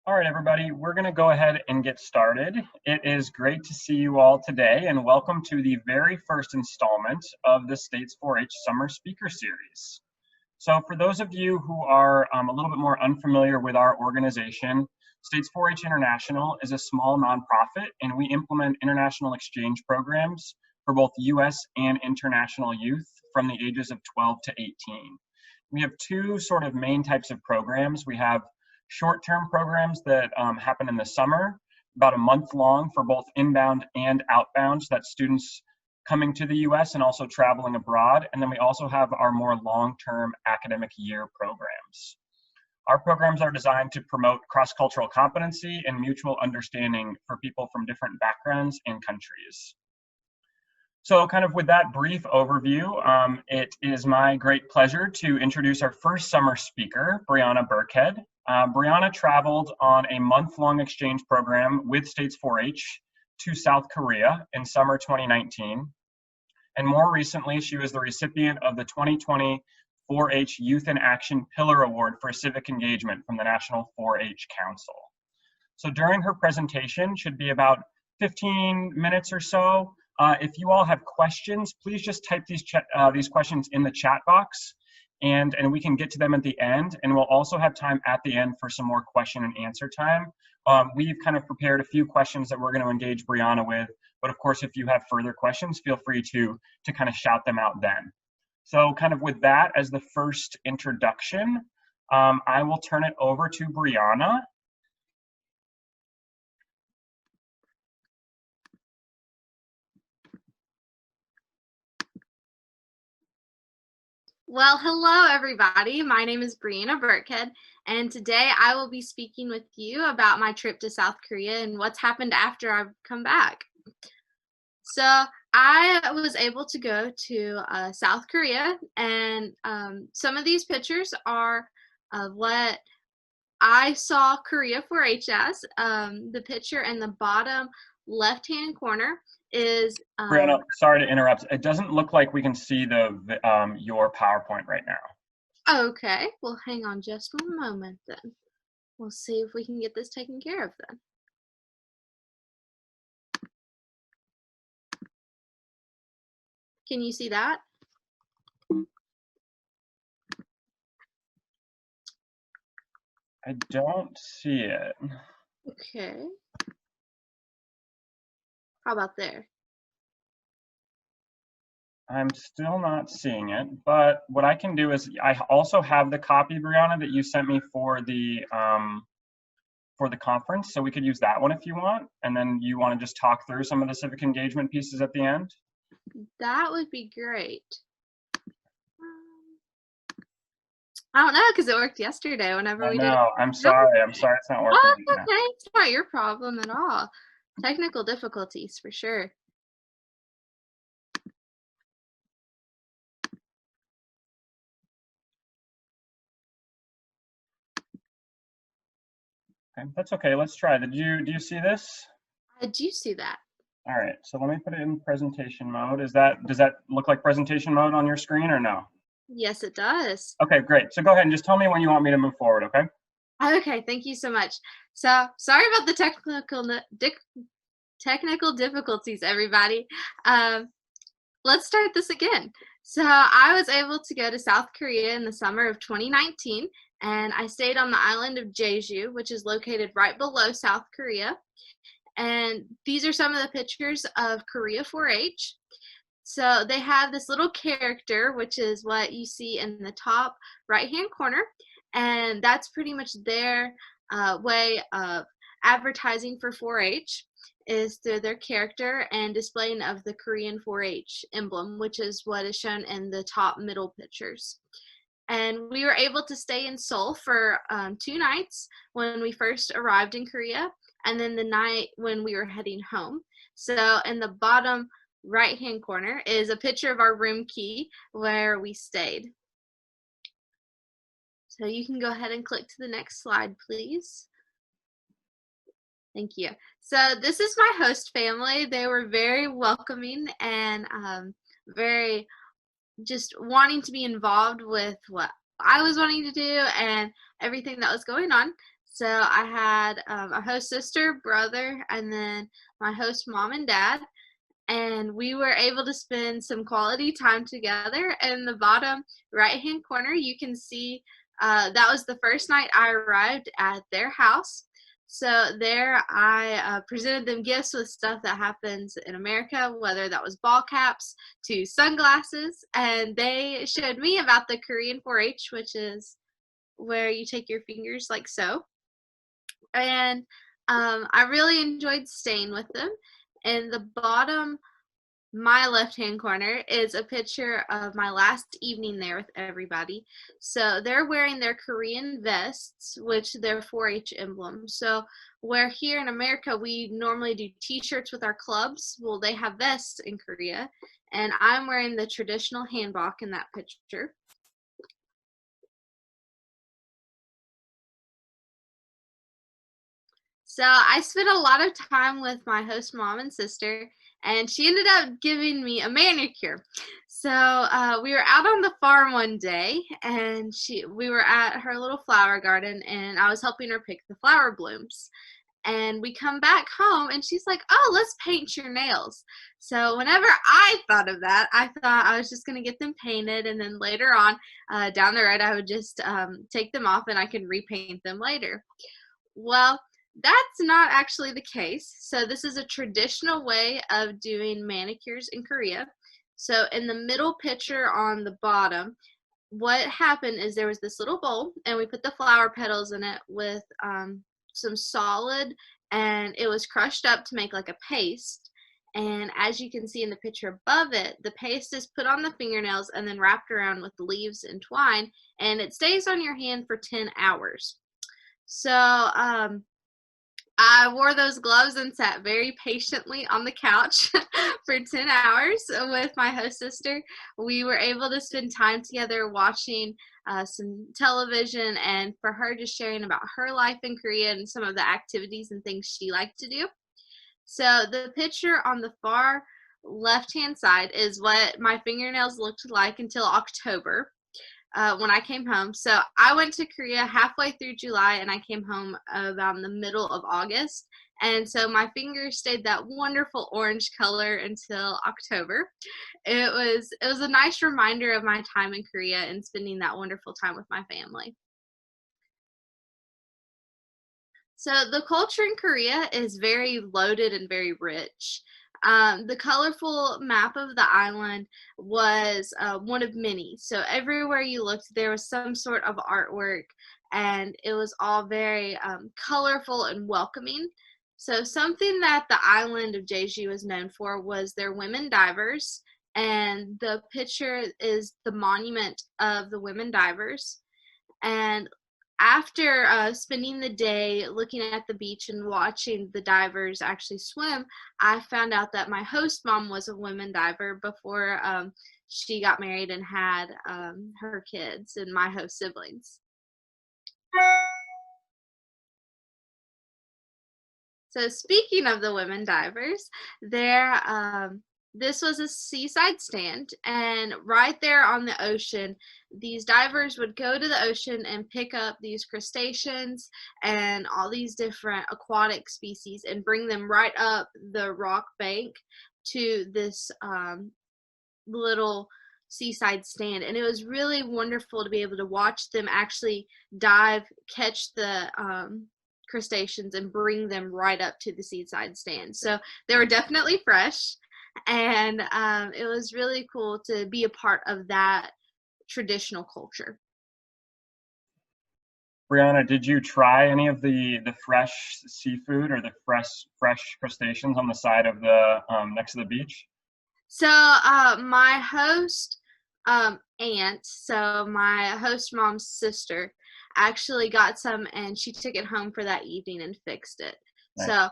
All right, everybody, we're going to go ahead and get started. It is great to see you all today, and welcome to the very first installment of the States 4-H Summer Speaker Series. So for those of you who are a little bit more unfamiliar with our organization, States 4-H International is a small nonprofit, and we implement international exchange programs for both U.S. and international youth from the ages of 12 to 18. We have two sort of main types of programs. We have short-term programs that happen in the summer, about a month long for both inbound and outbound, so that's students coming to the US and also traveling abroad. And then we also have our more long-term academic year programs. Our programs are designed to promote cross-cultural competency and mutual understanding for people from different backgrounds and countries. So kind of with that brief overview, it is my great pleasure to introduce our first summer speaker, Breanna Burkhead. Breanna traveled on a month-long exchange program with States 4-H to South Korea in summer 2019. And more recently, she was the recipient of the 2020 4-H Youth in Action Pillar Award for Civic Engagement from the National 4-H Council. So during her presentation, should be about 15 minutes or so. If you all have questions, please just type these questions in the chat box. And we can get to them at the end, and we'll also have time at the end for some more question and answer time. We've kind of prepared a few questions that we're going to engage Breanna with, but of course, if you have further questions, feel free to kind of shout them out then. So kind of with that as the first introduction, I will turn it over to Breanna. Well, hello everybody. My name is Breanna Burkhead, and today I will be speaking with you about my trip to South Korea and what's happened after I've come back. So I was able to go to South Korea, and some of these pictures are what I saw Korea 4-H as. The picture in the bottom left-hand corner is Breanna, sorry to interrupt. It doesn't look like we can see your PowerPoint right now. Okay, well, hang on just one moment then. We'll see if we can get this taken care of then. Can you see that? I don't see it. Okay. How about there? I'm still not seeing it, but what I can do is I also have the copy, Breanna, that you sent me for the conference, so we could use that one if you want, and then you want to just talk through some of the civic engagement pieces at the end? That would be great. I don't know, because it worked yesterday whenever we did it. I'm sorry it's not working. Oh, it's okay. It's not your problem at all. Technical difficulties for sure. Okay, that's okay. Let's try. Do you see this? I do see that. All right, so let me put it in presentation mode. Does that look like presentation mode on your screen or no? Yes, it does. Okay, great. So go ahead and just tell me when you want me to move forward, okay? Okay, thank you so much. So sorry about the technical difficulties, everybody. Let's start this again. So I was able to go to South Korea in the summer of 2019, and I stayed on the island of Jeju, which is located right below South Korea. And these are some of the pictures of Korea 4-H. So they have this little character, which is what you see in the top right-hand corner, and that's pretty much their way of advertising for 4-H is through their character and displaying of the Korean 4-H emblem, which is what is shown in the top middle pictures. And we were able to stay in Seoul for 2 nights when we first arrived in Korea, and then the night when we were heading home. So in the bottom right-hand corner is a picture of our room key where we stayed. So you can go ahead and click to the next slide, please. Thank you. So this is my host family. They were very welcoming and very just wanting to be involved with what I was wanting to do and everything that was going on. So I had a host sister, brother, and then my host mom and dad. And we were able to spend some quality time together. In the bottom right hand corner, you can see that was the first night I arrived at their house. So there I presented them gifts with stuff that happens in America, whether that was ball caps to sunglasses, and they showed me about the Korean 4-H, which is where you take your fingers like so. And I really enjoyed staying with them. In the bottom my left-hand corner is a picture of my last evening there with everybody. So they're wearing their Korean vests, which they're 4-H emblems. So where here in America we normally do t-shirts with our clubs, well, they have vests in Korea, and I'm wearing the traditional hanbok in that picture. So I spent a lot of time with my host mom and sister, and she ended up giving me a manicure. So we were out on the farm one day, and we were at her little flower garden, and I was helping her pick the flower blooms. And we come back home, and she's like, "Oh, let's paint your nails." So whenever I thought of that, I thought I was just gonna get them painted, and then later on, down the road, I would just take them off, and I could repaint them later. Well, that's not actually the case. So this is a traditional way of doing manicures in Korea. So in the middle picture on the bottom, what happened is there was this little bowl, and we put the flower petals in it with some solid, and it was crushed up to make like a paste. And as you can see in the picture above it, the paste is put on the fingernails and then wrapped around with leaves and twine, and it stays on your hand for 10 hours. So I wore those gloves and sat very patiently on the couch for 10 hours with my host sister. We were able to spend time together watching some television, and for her just sharing about her life in Korea and some of the activities and things she liked to do. So the picture on the far left-hand side is what my fingernails looked like until October. When I came home. So I went to Korea halfway through July, and I came home about in the middle of August. And so my fingers stayed that wonderful orange color until October. It was a nice reminder of my time in Korea and spending that wonderful time with my family. So the culture in Korea is very loaded and very rich. The colorful map of the island was one of many. So everywhere you looked, there was some sort of artwork, and it was all very colorful and welcoming. So something that the island of Jeju was known for was their women divers, and the picture is the monument of the women divers. And after spending the day looking at the beach and watching the divers actually swim, I found out that my host mom was a women diver before she got married and had her kids and my host siblings. So speaking of the women divers, this was a seaside stand, and right there on the ocean, these divers would go to the ocean and pick up these crustaceans and all these different aquatic species and bring them right up the rock bank to this little seaside stand. And it was really wonderful to be able to watch them actually dive, catch the crustaceans, and bring them right up to the seaside stand. So they were definitely fresh, and it was really cool to be a part of that traditional culture. Breanna, did you try any of the fresh seafood or the fresh crustaceans on the side of the next to the beach? So my host aunt, so my host mom's sister, actually got some, and she took it home for that evening and fixed it. Nice. So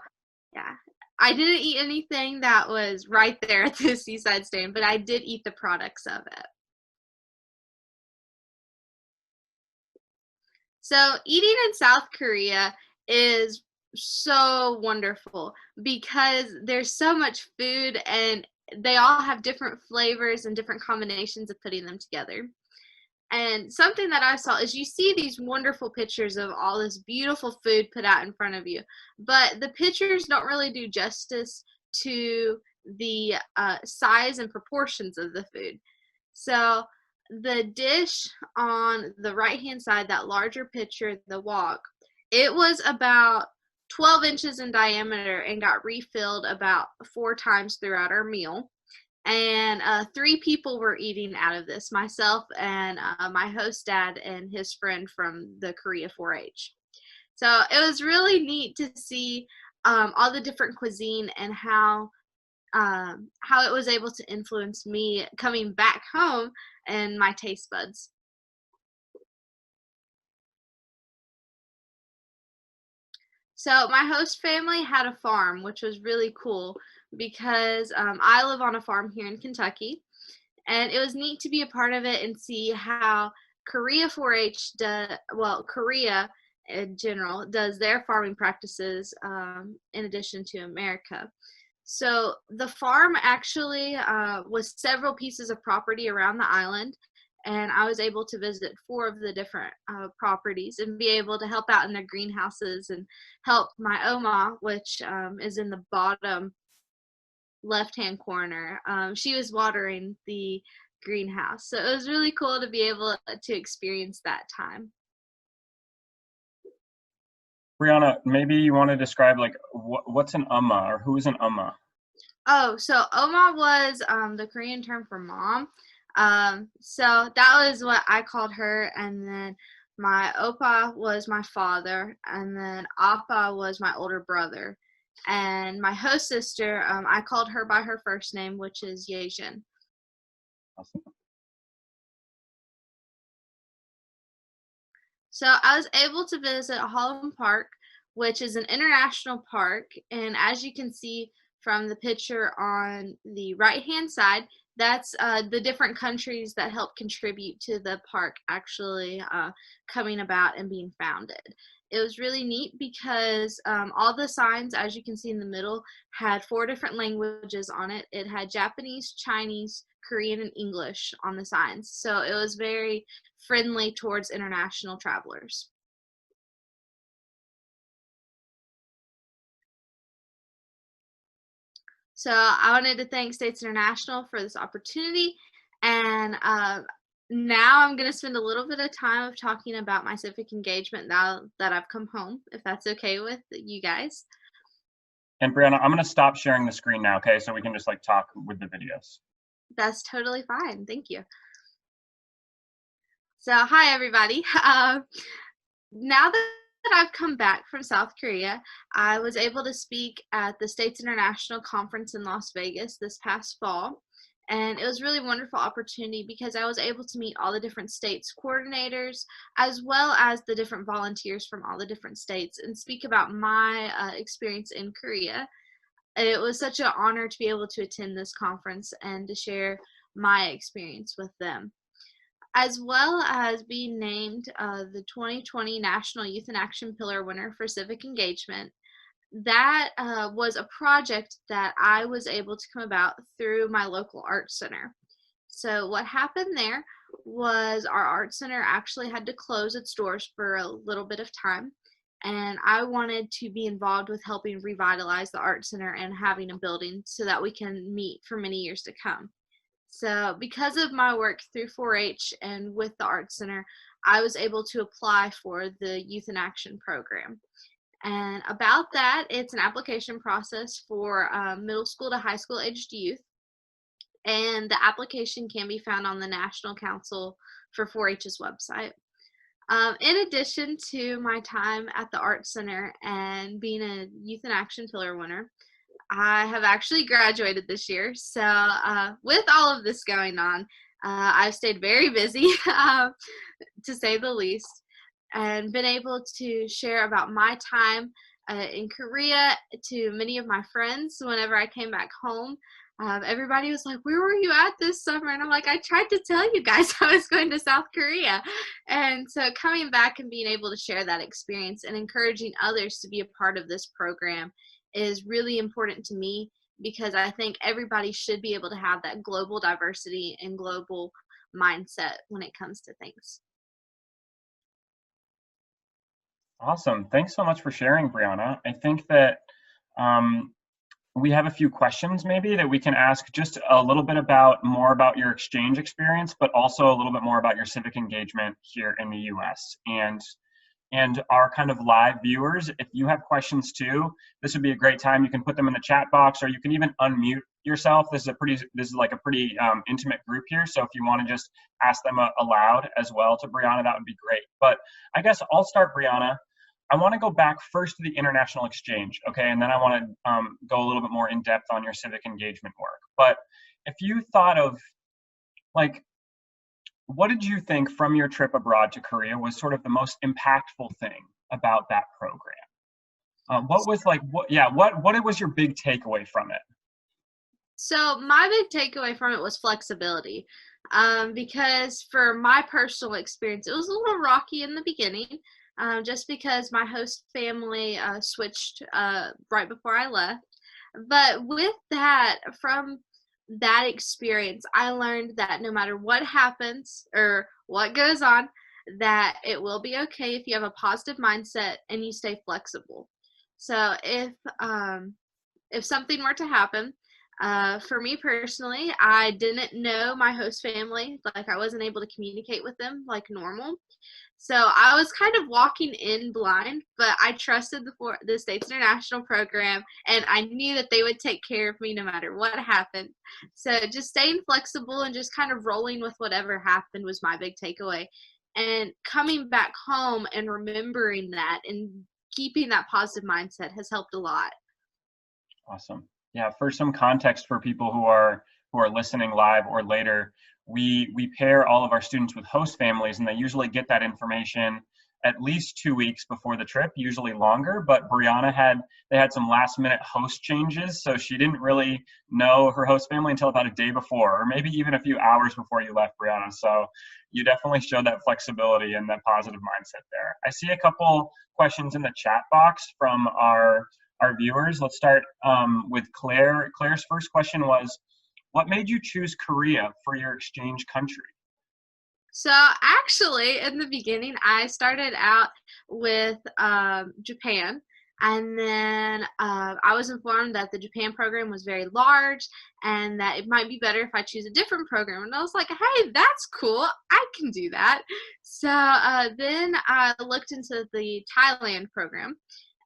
yeah, I didn't eat anything that was right there at the seaside stand, but I did eat the products of it. So eating in South Korea is so wonderful because there's so much food, and they all have different flavors and different combinations of putting them together. And something that I saw is you see these wonderful pictures of all this beautiful food put out in front of you, but the pictures don't really do justice to the size and proportions of the food. So the dish on the right hand side, that larger picture, the wok, it was about 12 inches in diameter and got refilled about 4 times throughout our meal. And 3 people were eating out of this, myself and my host dad and his friend from the Korea 4-H. So it was really neat to see all the different cuisine and how it was able to influence me coming back home and my taste buds. So my host family had a farm, which was really cool because I live on a farm here in Kentucky, and it was neat to be a part of it and see how Korea 4-H Korea in general does their farming practices in addition to America. So the farm actually was several pieces of property around the island, and I was able to visit 4 of the different properties and be able to help out in their greenhouses and help my Oma, which is in the bottom left-hand corner. She was watering the greenhouse, so it was really cool to be able to experience that time. Breanna, maybe you want to describe like what's an umma or who is an umma? Oh, so Oma was the Korean term for mom. So that was what I called her, and then my Opa was my father, and then Appa was my older brother, and my host sister, I called her by her first name, which is Yejin. Awesome. So I was able to visit Holland Park, which is an international park, and as you can see from the picture on the right-hand side, that's the different countries that help contribute to the park actually coming about and being founded. It was really neat because all the signs, as you can see in the middle, had 4 different languages on it. It had Japanese, Chinese, Korean, and English on the signs. So it was very friendly towards international travelers. So I wanted to thank States International for this opportunity, and now I'm going to spend a little bit of time of talking about my civic engagement now that I've come home, if that's okay with you guys. And Breanna, I'm going to stop sharing the screen now, okay? So we can just like talk with the videos. That's totally fine. Thank you. So hi everybody. Now that I've come back from South Korea, I was able to speak at the States International Conference in Las Vegas this past fall. And it was a really wonderful opportunity because I was able to meet all the different states coordinators as well as the different volunteers from all the different states and speak about my experience in Korea. It was such an honor to be able to attend this conference and to share my experience with them, as well as being named the 2020 National Youth in Action Pillar winner for Civic Engagement. That was a project that I was able to come about through my local art center. So what happened there was our art center actually had to close its doors for a little bit of time, and I wanted to be involved with helping revitalize the art center and having a building so that we can meet for many years to come. So because of my work through 4-H and with the Art Center, I was able to apply for the Youth in Action program. And about that, it's an application process for middle school to high school aged youth. And the application can be found on the National Council for 4-H's website. In addition to my time at the Art Center and being a Youth in Action Pillar winner, I have actually graduated this year. So with all of this going on, I've stayed very busy, to say the least, and been able to share about my time in Korea to many of my friends whenever I came back home. Everybody was like, where were you at this summer? And I'm like, I tried to tell you guys I was going to South Korea. And so coming back and being able to share that experience and encouraging others to be a part of this program is really important to me, because I think everybody should be able to have that global diversity and global mindset when it comes to things. Awesome. Thanks so much for sharing, Breanna. I think that um, we have a few questions maybe that we can ask just a little bit more about your exchange experience, but also a little bit more about your civic engagement here in the US. And our kind of live viewers, if you have questions too, this would be a great time. You can put them in the chat box, or you can even unmute yourself. This is like a pretty intimate group here. So if you want to just ask them aloud as well to Breanna, that would be great. But I guess I'll start, Breanna. I want to go back first to the international exchange, okay? And then I want to go a little bit more in depth on your civic engagement work. But if you thought of, like, what did you think from your trip abroad to Korea was sort of the most impactful thing about that program? What was like, what was your big takeaway from it? So my big takeaway from it was flexibility, because for my personal experience, it was a little rocky in the beginning, just because my host family switched right before I left. But with that, from that experience, I learned that no matter what happens or what goes on, that it will be okay if you have a positive mindset and you stay flexible. So if something were to happen, for me personally, I didn't know my host family. Like, I wasn't able to communicate with them like normal. So I was kind of walking in blind, but I trusted the States International program, and I knew that they would take care of me no matter what happened. So just staying flexible and just kind of rolling with whatever happened was my big takeaway. And coming back home and remembering that and keeping that positive mindset has helped a lot. Awesome. Yeah, for some context for people who are listening live or later, we pair all of our students with host families, and they usually get that information at least 2 weeks before the trip, usually longer. But Breanna they had some last minute host changes, so she didn't really know her host family until about a day before, or maybe even a few hours before you left, Breanna. So you definitely showed that flexibility and that positive mindset there. I see a couple questions in the chat box from our viewers. Let's start with Claire. Claire's first question was, what made you choose Korea for your exchange country? So actually, in the beginning, I started out with Japan, and then I was informed that the Japan program was very large and that it might be better if I choose a different program. And I was like, hey, that's cool. I can do that. So then I looked into the Thailand program,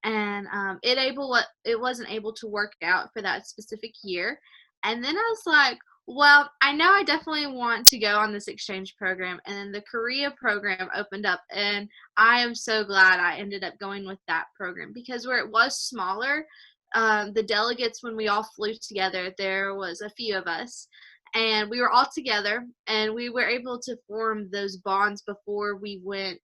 and it wasn't able to work out for that specific year. And then I was like, well, I know I definitely want to go on this exchange program, and then the Korea program opened up, and I am so glad I ended up going with that program, because where it was smaller, the delegates, when we all flew together, there was a few of us, and we were all together, and we were able to form those bonds before we went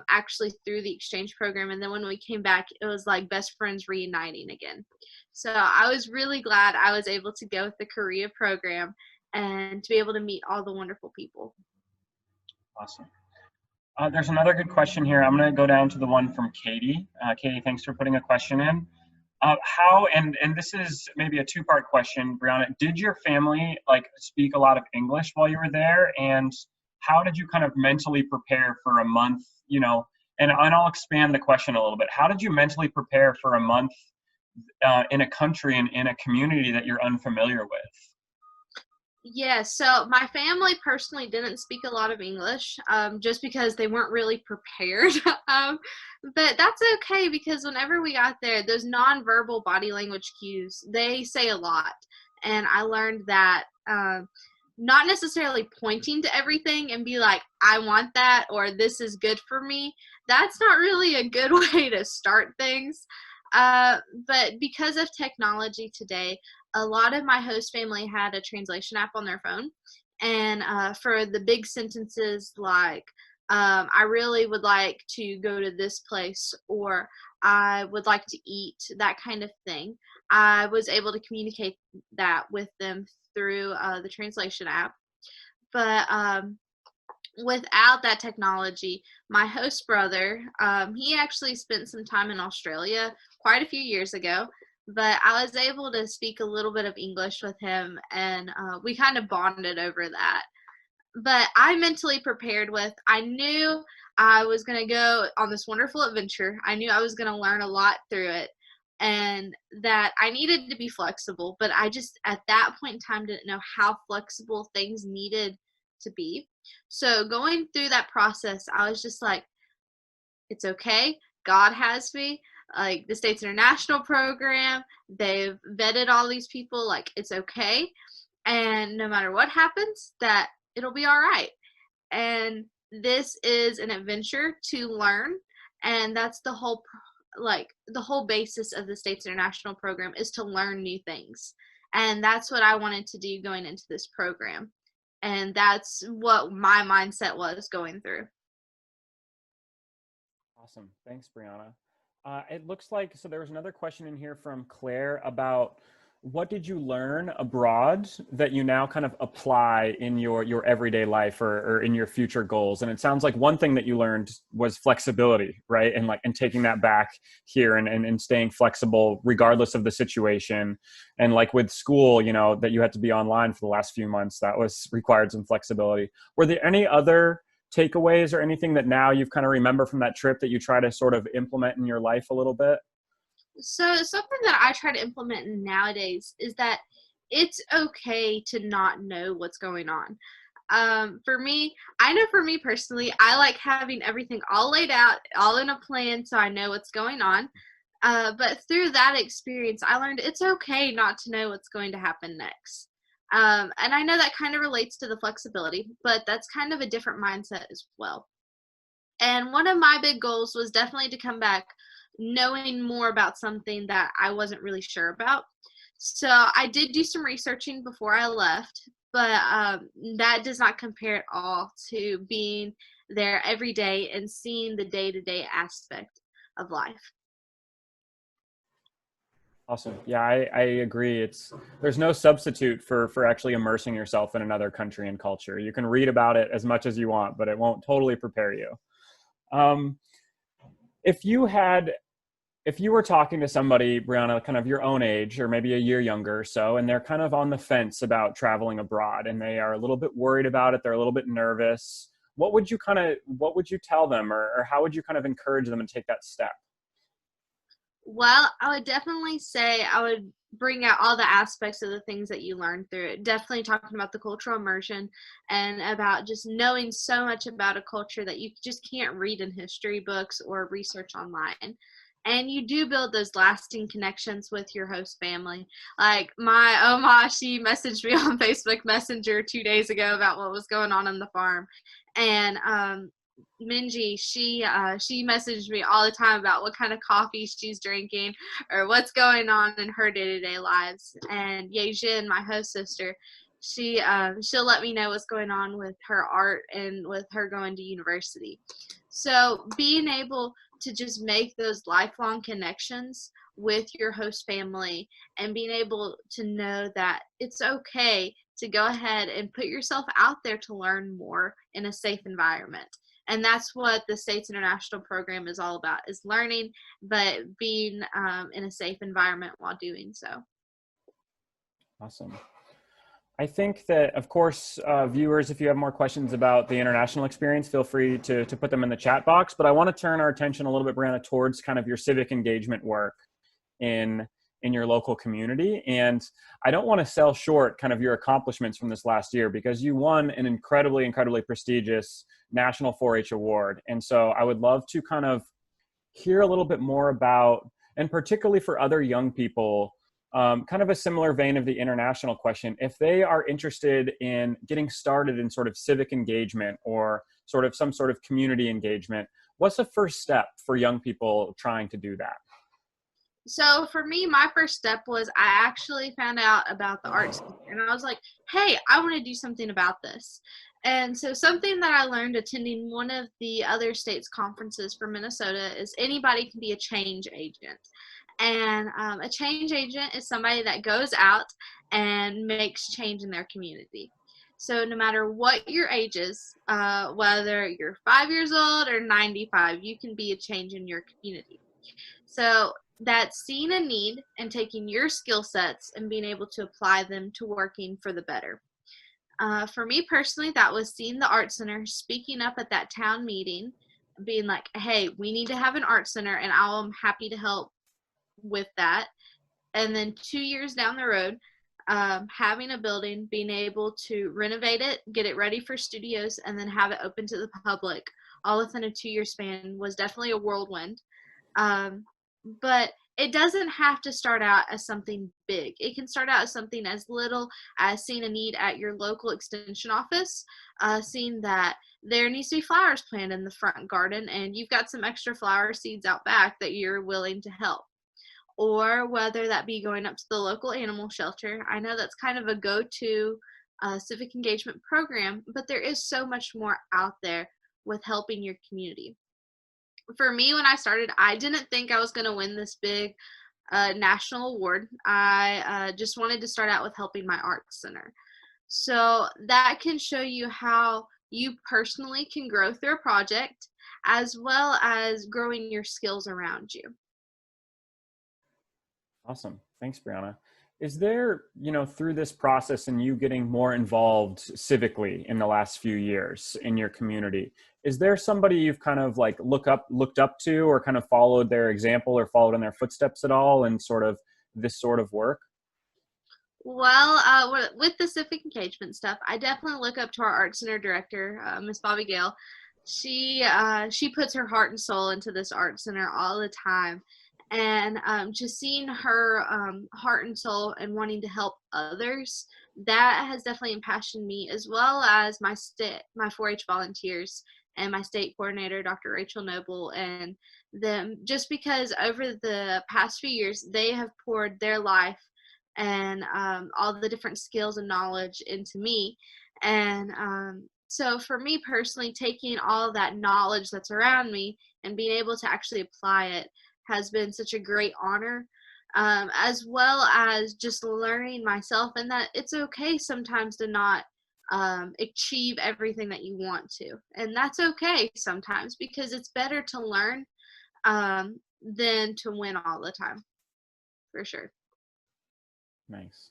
actually through the exchange program. And then when we came back, it was like best friends reuniting again. So I was really glad I was able to go with the Korea program and to be able to meet all the wonderful people. Awesome. There's another good question here. I'm going to go down to the one from Katie. Katie, thanks for putting a question in. How, and this is maybe a two-part question, Breanna, did your family like speak a lot of English while you were there? And how did you kind of mentally prepare for a month, and I'll expand the question a little bit. How did you mentally prepare for a month in a country and in a community that you're unfamiliar with? Yeah, so my family personally didn't speak a lot of English, just because they weren't really prepared. But that's okay, because whenever we got there, those nonverbal body language cues, they say a lot. And I learned that not necessarily pointing to everything and be like, I want that, or this is good for me, that's not really a good way to start things. But because of technology today, a lot of my host family had a translation app on their phone. And for the big sentences like, I really would like to go to this place, or I would like to eat, that kind of thing, I was able to communicate that with them through the translation app. But without that technology, my host brother, he actually spent some time in Australia quite a few years ago, but I was able to speak a little bit of English with him, and we kind of bonded over that. but I mentally prepared with, I knew I was going to go on this wonderful adventure. I knew I was going to learn a lot through it and that I needed to be flexible, but I just at that point in time didn't know how flexible things needed to be. So going through that process, I was just like, it's okay. God has me. Like the States International program, they've vetted all these people. Like it's okay. And no matter what happens, that it'll be all right. And this is an adventure to learn. And that's the whole, like the whole basis of the States International program is to learn new things. And that's what I wanted to do going into this program. And that's what my mindset was going through. Awesome. Thanks, Breanna. It looks like, so there was another question in here from Claire about what did you learn abroad that you now kind of apply in your everyday life or in your future goals? And it sounds like one thing that you learned was flexibility, right? And taking that back here and staying flexible regardless of the situation. And like with school, that you had to be online for the last few months, that was required some flexibility. Were there any other takeaways or anything that now you've kind of remember from that trip that you try to sort of implement in your life a little bit? So something that I try to implement nowadays is that it's okay to not know what's going on. For me, I know for me personally, I like having everything all laid out, all in a plan, so I know what's going on. But through that experience, I learned it's okay not to know what's going to happen next. And I know that kind of relates to the flexibility, but that's kind of a different mindset as well. And one of my big goals was definitely to come back knowing more about something that I wasn't really sure about. So I did do some researching before I left, but that does not compare at all to being there every day and seeing the day-to-day aspect of life. Awesome. Yeah, I agree. There's no substitute for actually immersing yourself in another country and culture. You can read about it as much as you want, but it won't totally prepare you. Um, if you were talking to somebody, Breanna, kind of your own age or maybe a year younger or so, and they're kind of on the fence about traveling abroad and they are a little bit worried about it, they're a little bit nervous, what would you tell them or how would you kind of encourage them to take that step? Well, I would definitely say I would bring out all the aspects of the things that you learned through it. Definitely talking about the cultural immersion and about just knowing so much about a culture that you just can't read in history books or research online. And you do build those lasting connections with your host family. Like my Oma, she messaged me on Facebook Messenger 2 days ago about what was going on the farm. And Minji, she messaged me all the time about what kind of coffee she's drinking or what's going on in her day-to-day lives. And Yejin, my host sister, she'll let me know what's going on with her art and with her going to university. So being able to just make those lifelong connections with your host family and being able to know that it's okay to go ahead and put yourself out there to learn more in a safe environment. And that's what the States International program is all about, is learning, but being in a safe environment while doing so. Awesome. I think that, of course, viewers, if you have more questions about the international experience, feel free to put them in the chat box. But I want to turn our attention a little bit, Breanna, towards kind of your civic engagement work in your local community. And I don't want to sell short kind of your accomplishments from this last year because you won an incredibly, incredibly prestigious National 4-H Award. And so I would love to kind of hear a little bit more about, and particularly for other young people, kind of a similar vein of the international question, if they are interested in getting started in sort of civic engagement or sort of some sort of community engagement, what's the first step for young people trying to do that? So for me, my first step was I actually found out about the art center and I was like, hey, I want to do something about this. And so something that I learned attending one of the other states conferences for Minnesota is anybody can be a change agent. And a change agent is somebody that goes out and makes change in their community. So no matter what your age is, whether you're 5 years old or 95, you can be a change in your community. So that's seeing a need and taking your skill sets and being able to apply them to working for the better. For me personally, that was seeing the art center, speaking up at that town meeting, being like, hey, we need to have an art center, and I'm happy to help with that. And then 2 years down the road, having a building, being able to renovate it, get it ready for studios, and then have it open to the public all within a 2 year span was definitely a whirlwind. Um, but it doesn't have to start out as something big. It can start out as something as little as seeing a need at your local extension office, seeing that there needs to be flowers planted in the front garden and you've got some extra flower seeds out back that you're willing to help. Or whether that be going up to the local animal shelter. I know that's kind of a go-to civic engagement program, but there is so much more out there with helping your community. For me, when I started, I didn't think I was going to win this big national award. I just wanted to start out with helping my art center. So that can show you how you personally can grow through a project as well as growing your skills around you. Awesome. Thanks, Breanna. Is there, through this process and you getting more involved civically in the last few years in your community, is there somebody you've kind of like looked up to or kind of followed their example or followed in their footsteps at all in sort of this sort of work? Well, with the civic engagement stuff, I definitely look up to our art center director, Miss Bobby Gale. She puts her heart and soul into this art center all the time, and just seeing her heart and soul and wanting to help others, that has definitely impassioned me, as well as my 4-H volunteers and my state coordinator, Dr. Rachel Noble, and them, just because over the past few years they have poured their life and all the different skills and knowledge into me. And so for me personally, taking all of that knowledge that's around me and being able to actually apply it has been such a great honor, as well as just learning myself, and that it's okay sometimes to not achieve everything that you want to. And that's okay sometimes, because it's better to learn than to win all the time, for sure. Nice.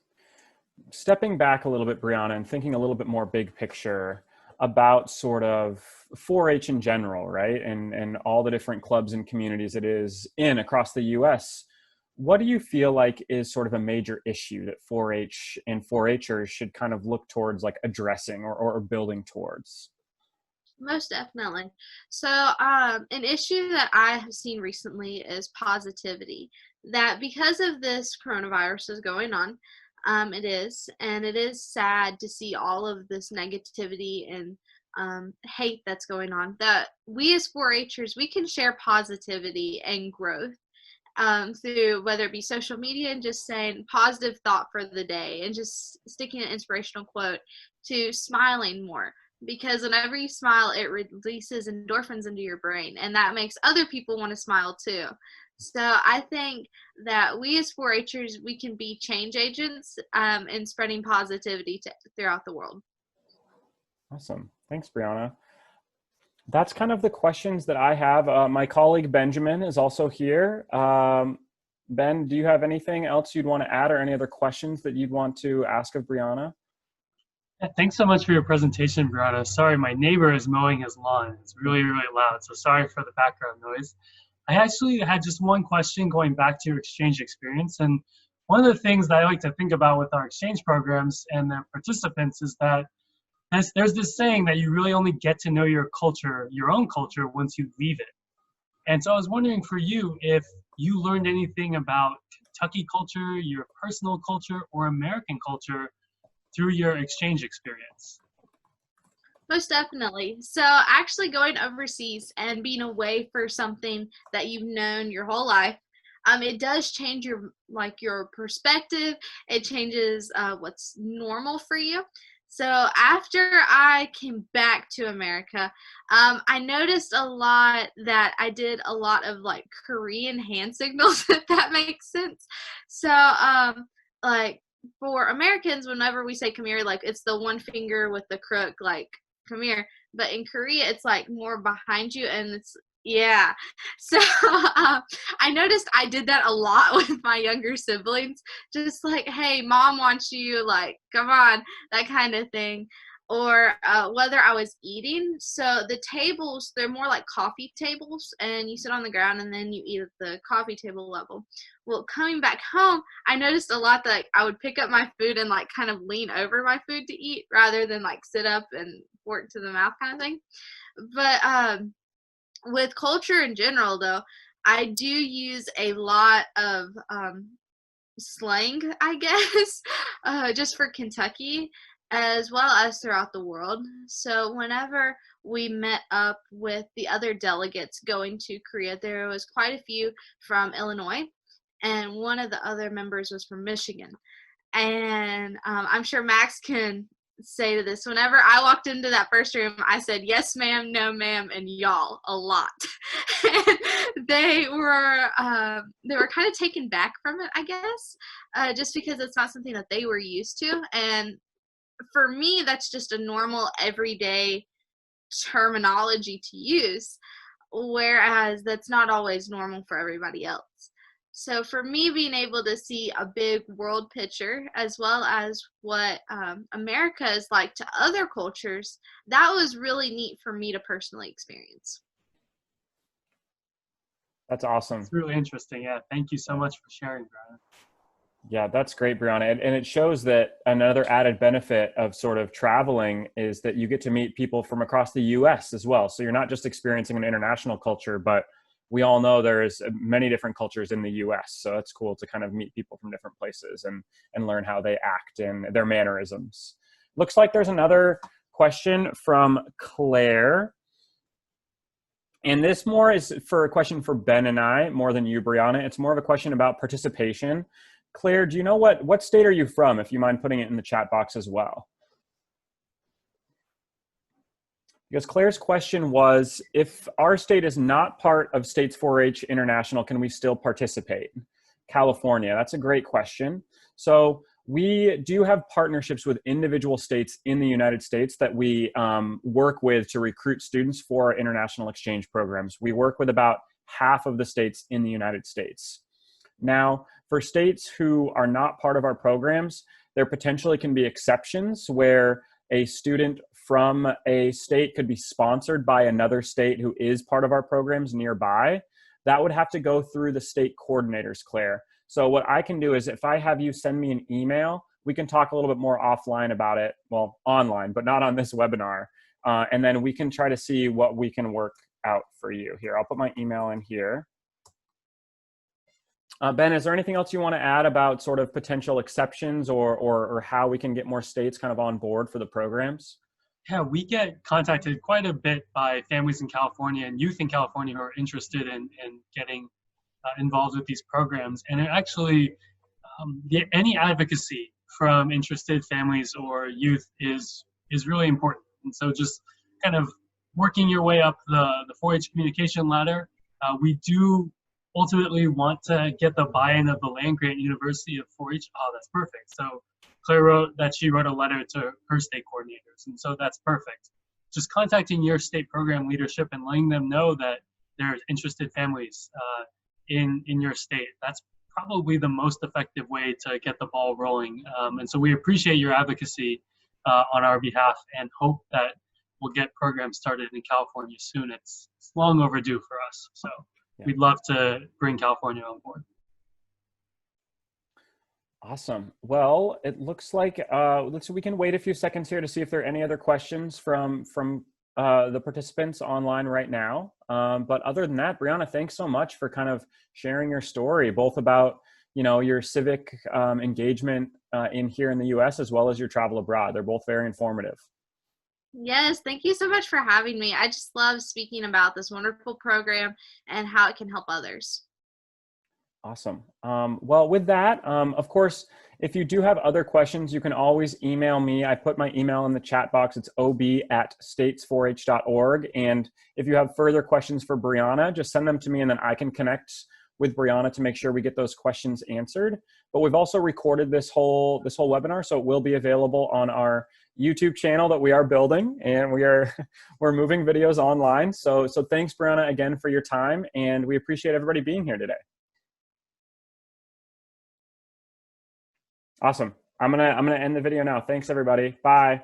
Stepping back a little bit, Breanna, and thinking a little bit more big picture about sort of 4-H in general, right? And all the different clubs and communities it is in across the US. What do you feel like is sort of a major issue that 4-H and 4-Hers should kind of look towards like addressing or building towards? Most definitely. So, an issue that I have seen recently is positivity. That because of this coronavirus is going on, it is sad to see all of this negativity and hate that's going on. That we as 4-Hers, we can share positivity and growth through whether it be social media and just saying positive thought for the day and just sticking an inspirational quote to smiling more, because whenever you smile it releases endorphins into your brain and that makes other people want to smile too. So I think that we as 4-Hers, we can be change agents in spreading positivity throughout the world. Awesome. Thanks, Breanna. That's kind of the questions that I have. My colleague Benjamin is also here. Ben, do you have anything else you'd want to add or any other questions that you'd want to ask of Breanna? Yeah, thanks so much for your presentation, Breanna. Sorry, my neighbor is mowing his lawn. It's really, really loud, so sorry for the background noise. I actually had just one question going back to your exchange experience. And one of the things that I like to think about with our exchange programs and their participants is that there's this saying that you really only get to know your culture, your own culture, once you leave it. And so I was wondering for you if you learned anything about Kentucky culture, your personal culture, or American culture through your exchange experience. Most definitely. So actually going overseas and being away for something that you've known your whole life, it does change your perspective. It changes what's normal for you. So after I came back to America, I noticed a lot that I did a lot of like Korean hand signals, if that makes sense. So like for Americans, whenever we say come here, like it's the one finger with the crook, like come here. But in Korea, it's like more behind you, and it's, yeah. So I I noticed I did that a lot with my younger siblings, just like, hey, mom wants you, like, come on, that kind of thing. Or whether I was eating. So the tables, they're more like coffee tables, and you sit on the ground and then you eat at the coffee table level. Well, coming back home, I noticed a lot that I would pick up my food and like kind of lean over my food to eat rather than like sit up and fork to the mouth kind of thing. But with culture in general, though, I do use a lot of slang, I guess, just for Kentucky, as well as throughout the world. So whenever we met up with the other delegates going to Korea, there was quite a few from Illinois, and one of the other members was from Michigan. And I'm sure Max can say to this, whenever I walked into that first room, I said, yes, ma'am, no, ma'am, and y'all a lot. And they were kind of taken back from it, I guess, just because it's not something that they were used to. And for me, that's just a normal, everyday terminology to use, whereas that's not always normal for everybody else. So for me, being able to see a big world picture as well as what America is like to other cultures, that was really neat for me to personally experience. That's awesome. It's really interesting. Yeah, thank you so much for sharing, Breanna. Yeah, that's great, Breanna. And it shows that another added benefit of sort of traveling is that you get to meet people from across the US as well. So you're not just experiencing an international culture, but we all know there's many different cultures in the US. So it's cool to kind of meet people from different places and learn how they act and their mannerisms. Looks like there's another question from Claire. And this more is for a question for Ben and I, more than you, Breanna. It's more of a question about participation. Claire, do you know what state are you from, if you mind putting it in the chat box as well? Because Claire's question was, if our state is not part of States 4-H International, can we still participate? California, that's a great question. So we do have partnerships with individual states in the United States that we work with to recruit students for our international exchange programs. We work with about half of the states in the United States. Now, for states who are not part of our programs, there potentially can be exceptions where a student from a state could be sponsored by another state who is part of our programs nearby. That would have to go through the state coordinators, Claire. So what I can do is, if I have you send me an email, we can talk a little bit more offline about it, well, online, but not on this webinar. And then we can try to see what we can work out for you. Here, I'll put my email in here. Ben, is there anything else you want to add about sort of potential exceptions or how we can get more states kind of on board for the programs? Yeah, we get contacted quite a bit by families in California and youth in California who are interested in getting involved with these programs. And it actually, any advocacy from interested families or youth is really important. And so just kind of working your way up the 4-H communication ladder, we do ultimately want to get the buy-in of the land-grant University of 4-H. Oh, that's perfect. So Claire wrote that she wrote a letter to her state coordinators, and so that's perfect. Just contacting your state program leadership and letting them know that there's interested families in your state. That's probably the most effective way to get the ball rolling. And so we appreciate your advocacy on our behalf and hope that we'll get programs started in California soon. It's long overdue for us. So yeah, we'd love to bring California on board. Awesome. Well, it looks like we can wait a few seconds here to see if there are any other questions from the participants online right now. But other than that, Breanna, thanks so much for kind of sharing your story, both about your civic engagement in here in the U.S. as well as your travel abroad. They're both very informative. Yes, thank you so much for having me. I just love speaking about this wonderful program and how it can help others. Awesome. Well, with that, of course, if you do have other questions, you can always email me. I put my email in the chat box. It's ob@states4h.org. And if you have further questions for Breanna, just send them to me and then I can connect with Breanna to make sure we get those questions answered. But we've also recorded this whole webinar, so it will be available on our YouTube channel that we are building, and we're moving videos online. So thanks, Breanna, again for your time, and we appreciate everybody being here today. Awesome. I'm gonna end the video now. Thanks everybody. Bye.